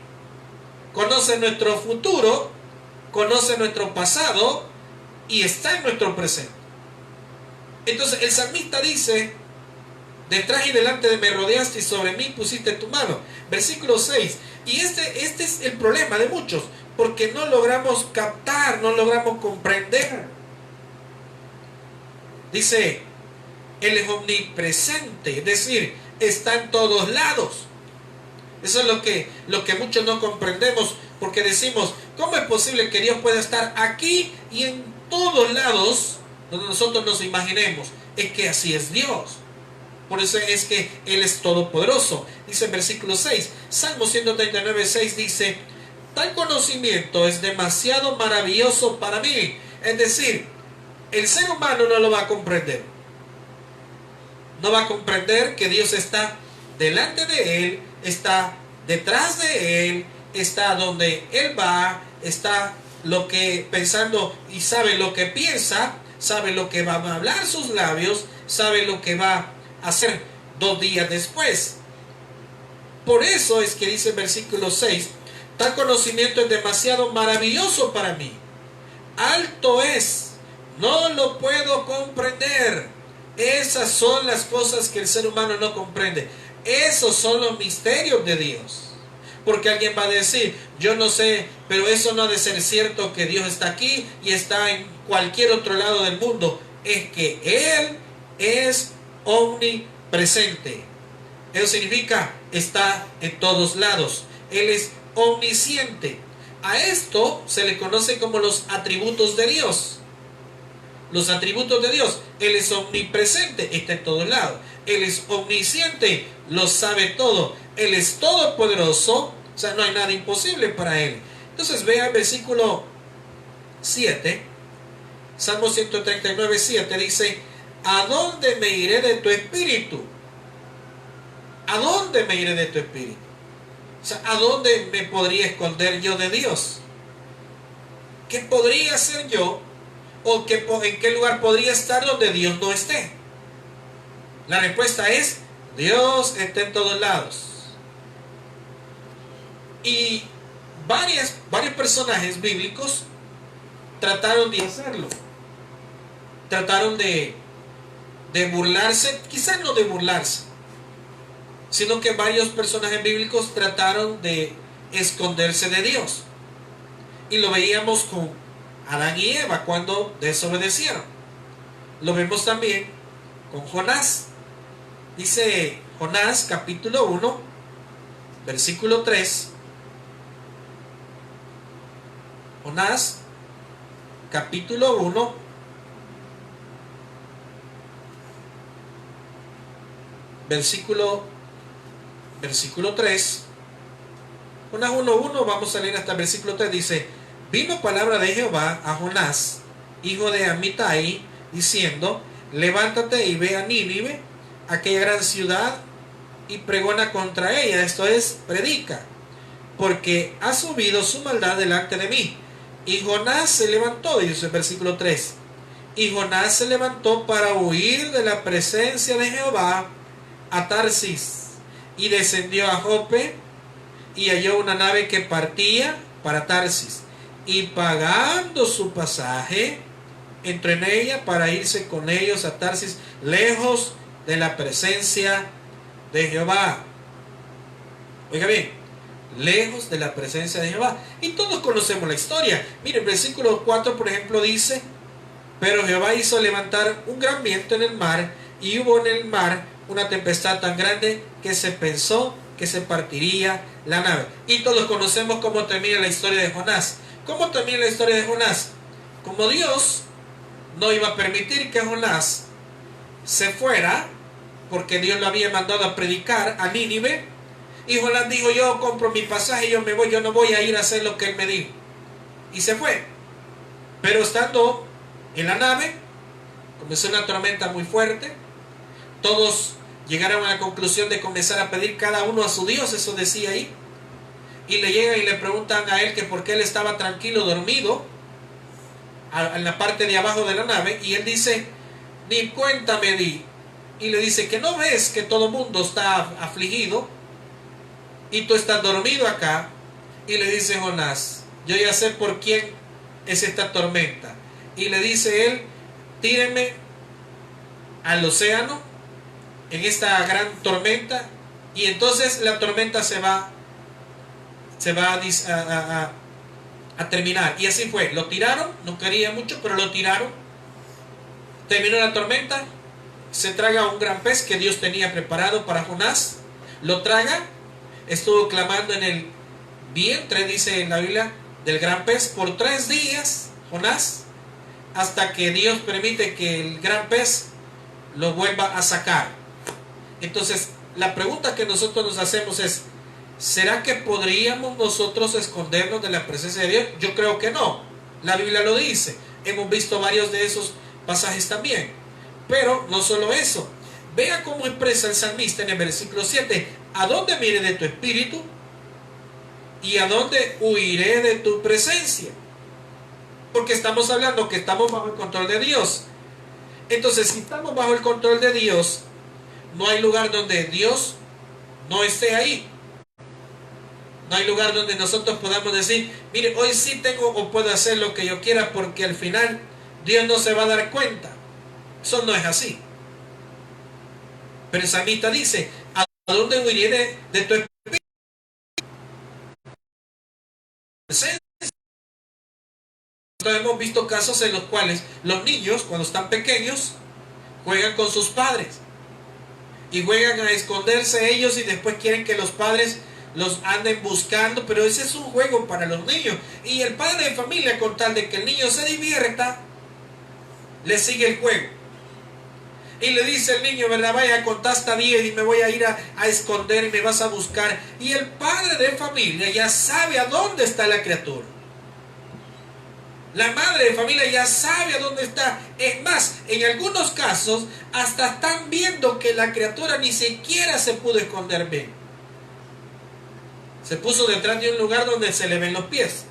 Conoce nuestro futuro, conoce nuestro pasado y está en nuestro presente. Entonces el salmista dice: detrás y delante de me rodeaste y sobre mí pusiste tu mano. Versículo 6. Y este es el problema de muchos, porque no logramos captar, no logramos comprender. Dice: Él es omnipresente, es decir, está en todos lados. Eso es lo que muchos no comprendemos, porque decimos: ¿cómo es posible que Dios pueda estar aquí y en todos lados donde nosotros nos imaginemos? Es que así es Dios. Por eso es que Él es todopoderoso. Dice en versículo 6, Salmo 139, 6 dice: tal conocimiento es demasiado maravilloso para mí. Es decir, el ser humano no lo va a comprender. No va a comprender que Dios está delante de él, está detrás de él, está donde él va, está lo que pensando y sabe lo que piensa, sabe lo que va a hablar sus labios, sabe lo que va a hacer 2 días después. Por eso es que dice el versículo 6: tal conocimiento es demasiado maravilloso para mí, alto es, no lo puedo comprender. Esas son las cosas que el ser humano no comprende. Esos son los misterios de Dios. Porque alguien va a decir: yo no sé, pero eso no ha de ser cierto que Dios está aquí y está en cualquier otro lado del mundo. Es que Él es omnipresente. Eso significa está en todos lados. Él es omnisciente. A esto se le conoce como los atributos de Dios. Los atributos de Dios: Él es omnipresente, está en todos lados. Él es omnisciente, lo sabe todo. Él es todopoderoso, o sea, no hay nada imposible para Él. Entonces vea el versículo 7, Salmo 139, 7 dice: ¿a dónde me iré de tu espíritu? ¿A dónde me iré de tu espíritu? O sea, ¿a dónde me podría esconder yo de Dios? ¿Qué podría hacer yo? ¿O en qué lugar podría estar donde Dios no esté? La respuesta es: Dios está en todos lados. Y varios personajes bíblicos trataron de hacerlo. Trataron de burlarse, quizás no de burlarse, sino que varios personajes bíblicos trataron de esconderse de Dios. Y lo veíamos con Adán y Eva cuando desobedecieron. Lo vemos también con Jonás. Dice Jonás capítulo 1, versículo 3. Jonás capítulo 1, versículo 3. Jonás 1:1, vamos a leer hasta el versículo 3. Dice: vino palabra de Jehová a Jonás, hijo de Amitai, diciendo: levántate y ve a Nínive, aquella gran ciudad, y pregona contra ella. Esto es, predica, porque ha subido su maldad delante de mí. Y Jonás se levantó, dice el versículo 3. Y Jonás se levantó para huir de la presencia de Jehová a Tarsis, y descendió a Jope, y halló una nave que partía para Tarsis, y pagando su pasaje, entró en ella para irse con ellos a Tarsis, lejos de la presencia de Jehová. Oiga bien, lejos de la presencia de Jehová. Y todos conocemos la historia. Miren, el versículo 4, por ejemplo, dice: pero Jehová hizo levantar un gran viento en el mar, y hubo en el mar una tempestad tan grande que se pensó que se partiría la nave. Y todos conocemos cómo termina la historia de Jonás. ¿Cómo termina la historia de Jonás? Como Dios no iba a permitir que Jonás se fuera, porque Dios lo había mandado a predicar a Nínive, y Jonás dijo: yo compro mi pasaje, yo me voy, yo no voy a ir a hacer lo que él me dijo. Y se fue. Pero estando en la nave, comenzó una tormenta muy fuerte. Todos llegaron a la conclusión de comenzar a pedir cada uno a su Dios, eso decía ahí. Y le llegan y le preguntan a él que por qué él estaba tranquilo, dormido, en la parte de abajo de la nave. Y él dice: ni cuenta me di. Y le dice: que no ves que todo el mundo está afligido y tú estás dormido acá. Y le dice Jonás: yo ya sé por quién es esta tormenta. Y le dice él: tírenme al océano en esta gran tormenta, y entonces la tormenta se va a terminar. Y así fue, lo tiraron, no quería mucho, pero lo tiraron. Terminó la tormenta, se traga un gran pez que Dios tenía preparado para Jonás, lo traga, estuvo clamando en el vientre, dice en la Biblia, del gran pez por 3 días, Jonás, hasta que Dios permite que el gran pez lo vuelva a sacar. Entonces, la pregunta que nosotros nos hacemos es: ¿será que podríamos nosotros escondernos de la presencia de Dios? Yo creo que no. La Biblia lo dice. Hemos visto varios de esos pasajes también. Pero no solo eso. Vea cómo expresa el salmista en el versículo 7. ¿A dónde miré de tu espíritu? ¿Y a dónde huiré de tu presencia? Porque estamos hablando que estamos bajo el control de Dios. Entonces, si estamos bajo el control de Dios, no hay lugar donde Dios no esté ahí. No hay lugar donde nosotros podamos decir: mire, hoy sí tengo o puedo hacer lo que yo quiera, porque al final Dios no se va a dar cuenta. Eso no es así. Pero el salmista dice: ¿a dónde huiré de tu espíritu? Nosotros hemos visto casos en los cuales los niños, cuando están pequeños, juegan con sus padres. Y juegan a esconderse ellos, y después quieren que los padres los anden buscando. Pero ese es un juego para los niños. Y el padre de familia, con tal de que el niño se divierta, le sigue el juego. Y le dice el niño: verdad, vaya, contá hasta 10 y me voy a ir a esconder y me vas a buscar. Y el padre de familia ya sabe a dónde está la criatura. La madre de familia ya sabe a dónde está. Es más, en algunos casos hasta están viendo que la criatura ni siquiera se pudo esconder bien. Se puso detrás de un lugar donde se le ven los pies.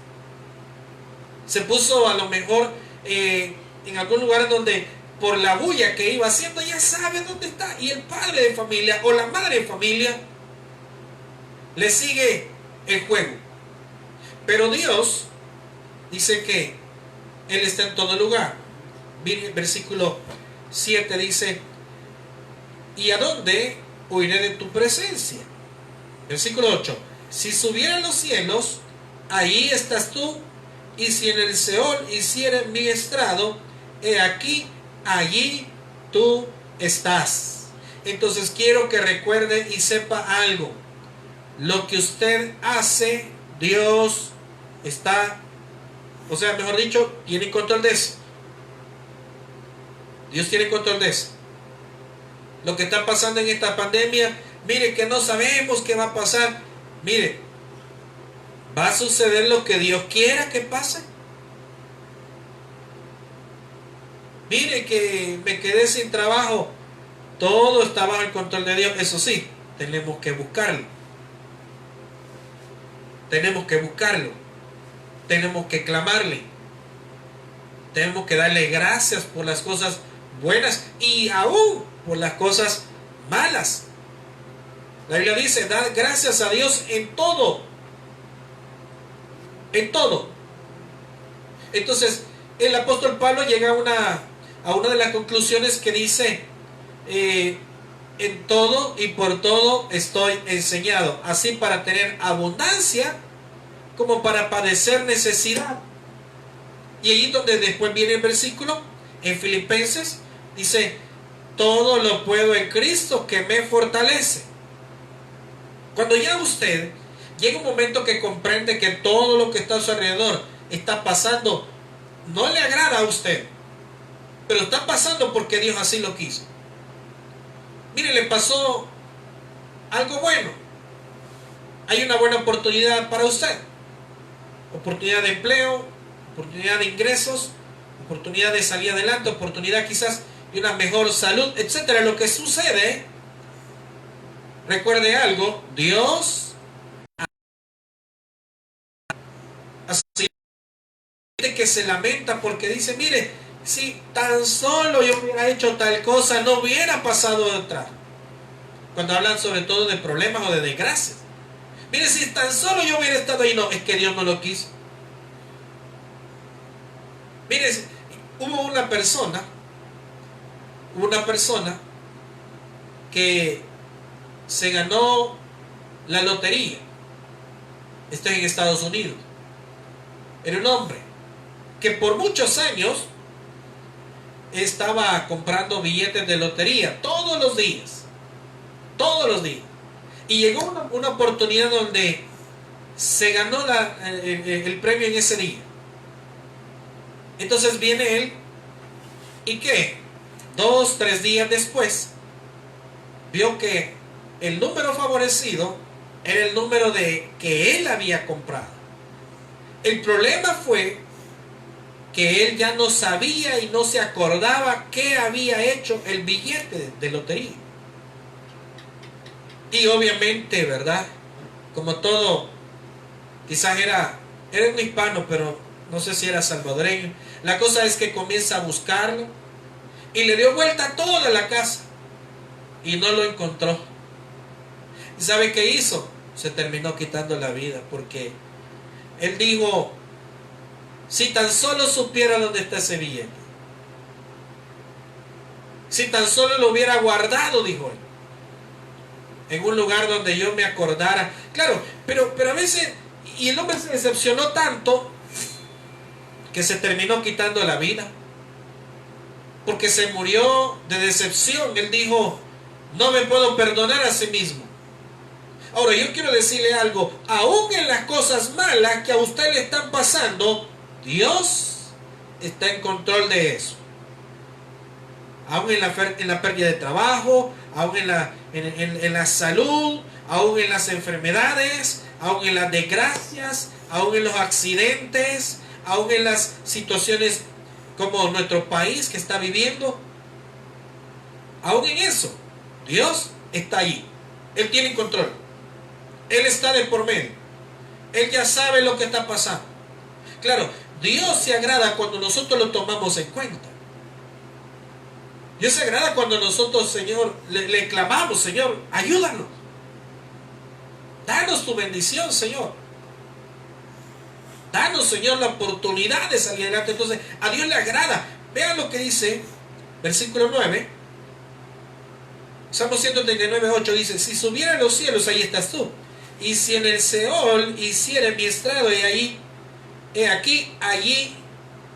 Se puso a lo mejor en algún lugar donde, por la bulla que iba haciendo, ya sabe dónde está. Y el padre de familia o la madre de familia le sigue el juego. Pero Dios dice que Él está en todo lugar. Versículo 7 dice: ¿y a dónde huiré de tu presencia? Versículo 8: si subiera a los cielos, ahí estás tú, y si en el Seol hiciere mi estrado, he aquí, allí tú estás. Entonces quiero que recuerde y sepa algo: lo que usted hace, Dios está O sea, mejor dicho, tiene control de eso. Dios tiene control de eso. Lo que está pasando en esta pandemia, mire que no sabemos qué va a pasar. Mire, va a suceder lo que Dios quiera que pase. Mire que me quedé sin trabajo. Todo está bajo el control de Dios. Eso sí, tenemos que buscarlo. Tenemos que buscarlo. Tenemos que clamarle. Tenemos que darle gracias por las cosas buenas y aún por las cosas malas. La Biblia dice, dar gracias a Dios en todo. En todo. Entonces, el apóstol Pablo llega a una de las conclusiones que dice, en todo y por todo estoy enseñado, así para tener abundancia como para padecer necesidad. Y ahí donde después viene el versículo, en Filipenses, dice, todo lo puedo en Cristo que me fortalece. Cuando ya usted llega un momento que comprende que todo lo que está a su alrededor está pasando, no le agrada a usted, pero está pasando porque Dios así lo quiso. Mire, le pasó algo bueno. Hay una buena oportunidad para usted. Oportunidad de empleo, oportunidad de ingresos, oportunidad de salir adelante, oportunidad quizás de una mejor salud, etcétera. Lo que sucede, recuerde algo, Dios así que se lamenta porque dice, mire, si tan solo yo hubiera hecho tal cosa, no hubiera pasado otra. Cuando hablan sobre todo de problemas o de desgracias. Mire, si tan solo yo hubiera estado ahí, no, es que Dios no lo quiso. Mire, hubo una persona que se ganó la lotería. Esto es en Estados Unidos. Era un hombre que por muchos años estaba comprando billetes de lotería todos los días. Y llegó una oportunidad donde se ganó el premio en ese día. Entonces viene él y ¿qué? 2, 3 días después vio que el número favorecido era el número que él había comprado. El problema fue que él ya no sabía y no se acordaba qué había hecho el billete de lotería. Y obviamente, ¿verdad? Como todo, quizás era un hispano, pero no sé si era salvadoreño. La cosa es que comienza a buscarlo y le dio vuelta a toda la casa y no lo encontró. ¿Y sabe qué hizo? Se terminó quitando la vida porque él dijo, si tan solo supiera dónde está ese billete, si tan solo lo hubiera guardado, dijo él, en un lugar donde yo me acordara. Claro, pero a veces, y el hombre se decepcionó tanto que se terminó quitando la vida, porque se murió de decepción. Él dijo, no me puedo perdonar a sí mismo. Ahora yo quiero decirle algo, aún en las cosas malas que a usted le están pasando, Dios está en control de eso. Aún en la pérdida de trabajo, aún en la salud, aún en las enfermedades, aún en las desgracias, aún en los accidentes, aún en las situaciones como nuestro país que está viviendo, aún en eso, Dios está allí. Él tiene control. Él está de por medio. Él ya sabe lo que está pasando. Claro, Dios se agrada cuando nosotros lo tomamos en cuenta. Dios se agrada cuando nosotros, Señor, le clamamos, Señor, ayúdanos. Danos tu bendición, Señor. Danos, Señor, la oportunidad de salir adelante. Entonces, a Dios le agrada. Vean lo que dice, versículo 9. Salmo 139, 8 dice, si subiera a los cielos, ahí estás tú. Y si en el Seol hiciera mi estrado, he aquí, allí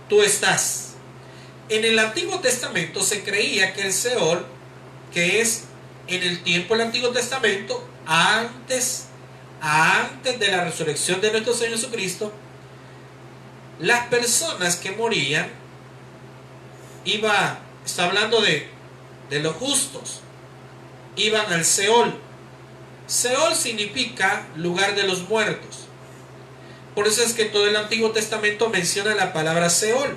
tú estás. En el Antiguo Testamento se creía que el Seol, que es en el tiempo del Antiguo Testamento, antes de la resurrección de nuestro Señor Jesucristo, Las personas que morían, está hablando de los justos, iban al Seol. Seol significa lugar de los muertos. Por eso es que todo el Antiguo Testamento menciona la palabra Seol.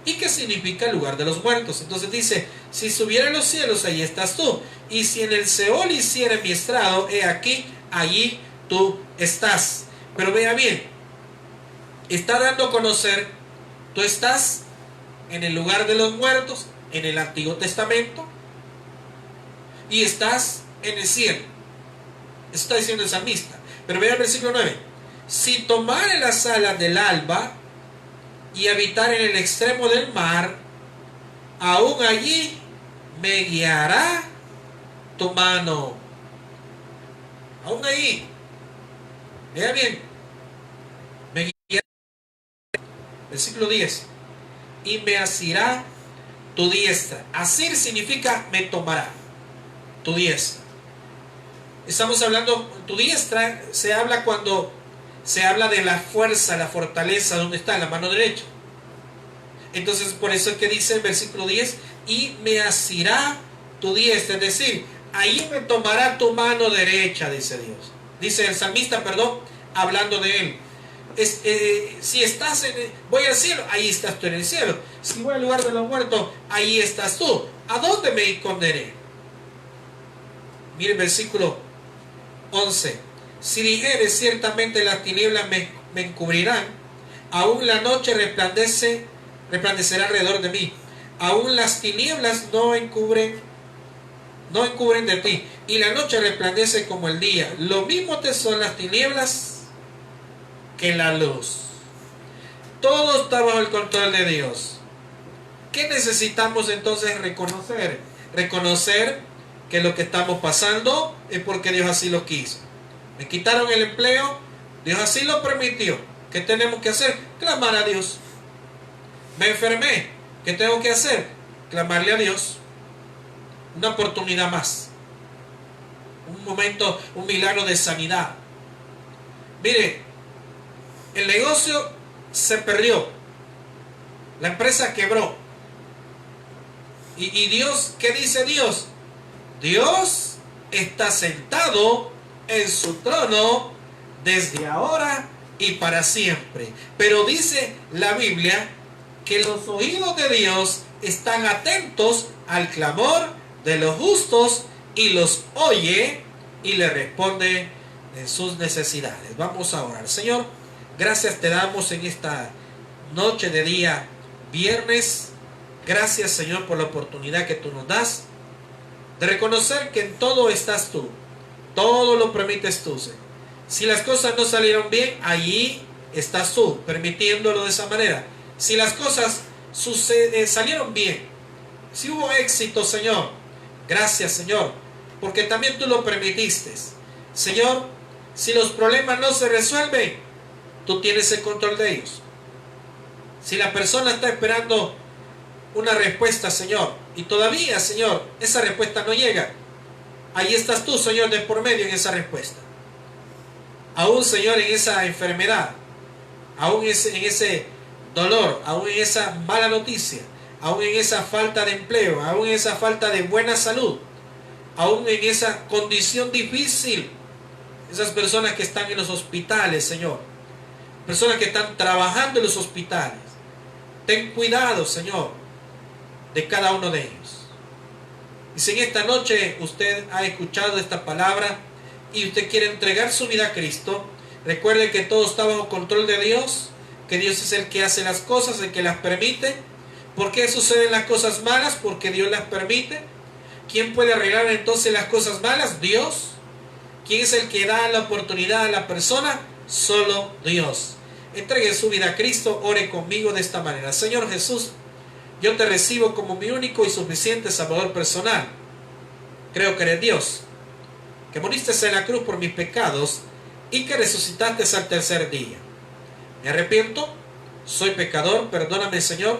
¿Y qué significa lugar de los muertos? Entonces dice, si subiera a los cielos, allí estás tú. Y si en el Seol hiciera mi estrado, he aquí, allí tú estás. Pero vea bien, está dando a conocer, tú estás en el lugar de los muertos, en el Antiguo Testamento, y estás en el cielo. Eso está diciendo el salmista. Pero vea el versículo 9. Si tomare las alas del alba y habitar en el extremo del mar, aún allí me guiará tu mano. Aún allí. Vea bien. Me guiará. Versículo 10. Y me asirá tu diestra. Asir significa me tomará. Tu diestra. Estamos hablando, tu diestra se habla cuando se habla de la fuerza, la fortaleza, ¿dónde está? La mano derecha. Entonces, por eso es que dice el versículo 10, y me asirá tu diestra, es decir, ahí me tomará tu mano derecha, dice Dios. Dice el salmista, perdón, hablando de él. Si estás voy al cielo, ahí estás tú en el cielo. Si voy al lugar de los muertos, ahí estás tú. ¿A dónde me esconderé? Mire el versículo 11. Si dijere, ciertamente las tinieblas me encubrirán, aún la noche resplandecerá alrededor de mí. Aún las tinieblas no encubren de ti, y la noche resplandece como el día. Lo mismo te son las tinieblas que la luz. Todo está bajo el control de Dios. ¿Qué necesitamos entonces reconocer? Reconocer que lo que estamos pasando es porque Dios así lo quiso. Me quitaron el empleo, Dios así lo permitió. ¿Qué tenemos que hacer? Clamar a Dios. Me enfermé, ¿qué tengo que hacer? Clamarle a Dios. Una oportunidad más. Un momento, un milagro de sanidad. Mire, el negocio se perdió. La empresa quebró. Y Dios, ¿qué dice Dios? Dios está sentado en su trono desde ahora y para siempre. Pero dice la Biblia que los oídos de Dios están atentos al clamor de los justos y los oye y le responde en sus necesidades. Vamos a orar. Señor, gracias te damos en esta noche de día viernes. Gracias, Señor, por la oportunidad que tú nos das de reconocer que en todo estás tú. Todo lo permites tú, Señor. Si las cosas no salieron bien, allí estás tú, permitiéndolo de esa manera. Si las cosas salieron bien, si hubo éxito, Señor, gracias, Señor, porque también tú lo permitiste. Señor, si los problemas no se resuelven, tú tienes el control de ellos. Si la persona está esperando una respuesta, Señor, y todavía, Señor, esa respuesta no llega, ahí estás tú, Señor, de por medio en esa respuesta. Aún, Señor, en esa enfermedad, aún en ese dolor, aún en esa mala noticia, aún en esa falta de empleo, aún en esa falta de buena salud, aún en esa condición difícil, esas personas que están en los hospitales, Señor, personas que están trabajando en los hospitales, ten cuidado, Señor, de cada uno de ellos. Y si en esta noche usted ha escuchado esta palabra y usted quiere entregar su vida a Cristo, recuerde que todo está bajo control de Dios, que Dios es el que hace las cosas, el que las permite. ¿Por qué suceden las cosas malas? Porque Dios las permite. ¿Quién puede arreglar entonces las cosas malas? Dios. ¿Quién es el que da la oportunidad a la persona? Solo Dios. Entregue su vida a Cristo, ore conmigo de esta manera. Señor Jesús, yo te recibo como mi único y suficiente Salvador personal. Creo que eres Dios, que moriste en la cruz por mis pecados y que resucitaste al tercer día. Me arrepiento, soy pecador, perdóname, Señor.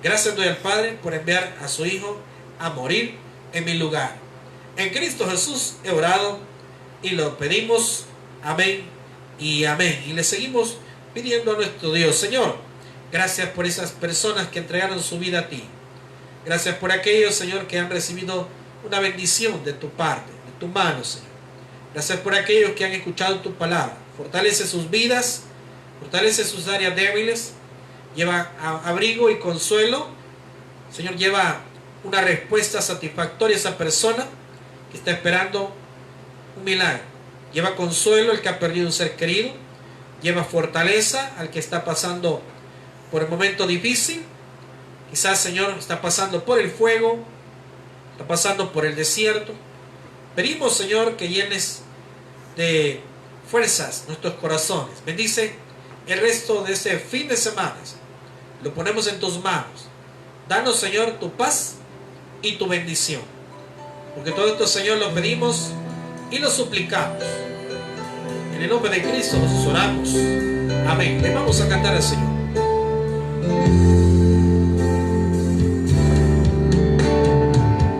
Gracias doy al Padre por enviar a su Hijo a morir en mi lugar. En Cristo Jesús he orado y lo pedimos. Amén y amén. Y le seguimos pidiendo a nuestro Dios, Señor, Gracias por esas personas que entregaron su vida a ti. Gracias por aquellos, Señor, que han recibido una bendición de tu parte, de tu mano, Señor. Gracias por aquellos que han escuchado tu palabra. Fortalece sus vidas, fortalece sus áreas débiles, lleva abrigo y consuelo. Señor, lleva una respuesta satisfactoria a esa persona que está esperando un milagro. Lleva consuelo al que ha perdido un ser querido. Lleva fortaleza al que está pasando por el momento difícil. Quizás, Señor, está pasando por el fuego, está pasando por el desierto. Pedimos, Señor, que llenes de fuerzas nuestros corazones. Bendice el resto de este fin de semana. Lo ponemos en tus manos. Danos, Señor, tu paz y tu bendición. Porque todo esto, Señor, lo pedimos y lo suplicamos. En el nombre de Cristo nos oramos. Amén. Le vamos a cantar al Señor.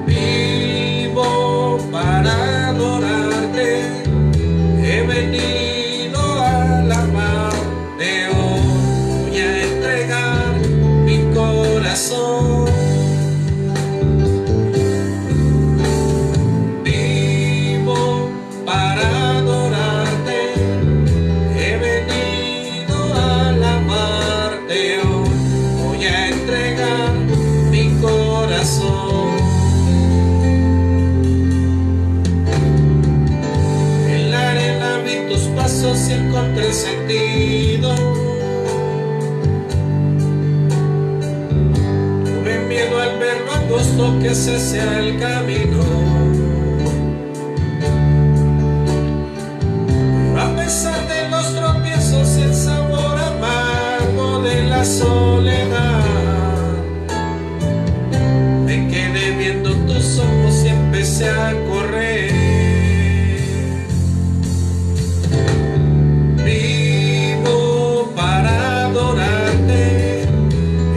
Vivo para adorarte, he venido a alabarte hoy, voy a entregar mi corazón. Vivo para adorarte, he venido a alabarte hoy, voy a entregar mi corazón. Si encontré sentido, tuve miedo al ver lo angosto que ese sea el camino, pero a pesar de los tropiezos y el sabor amargo de la soledad, me quedé viendo tus ojos y empecé a correr. Vivo para adorarte,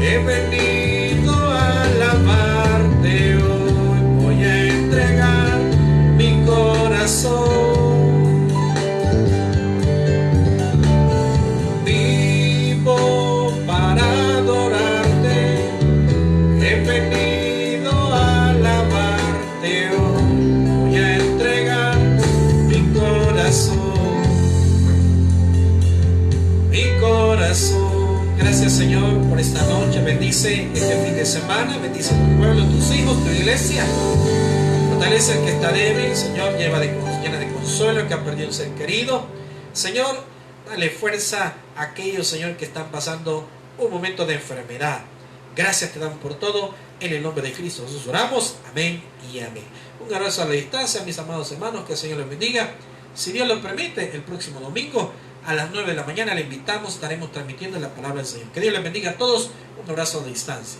he venido a alabarte hoy, voy a entregar mi corazón, mi corazón. Gracias, Señor, por esta noche. Bendice este fin de semana, bendice tu pueblo, tus hijos, tu iglesia. Fortalece al que está débil, Señor, llena de consuelo al que ha perdido un ser querido. Señor, dale fuerza a aquellos, Señor, que están pasando un momento de enfermedad. Gracias te damos por todo. En el nombre de Cristo Jesús oramos. Amén y amén. Un abrazo a la distancia, mis amados hermanos. Que el Señor les bendiga. Si Dios lo permite, el próximo domingo a las 9 de la mañana le invitamos. Estaremos transmitiendo la palabra del Señor. Que Dios les bendiga a todos. Un abrazo a la distancia.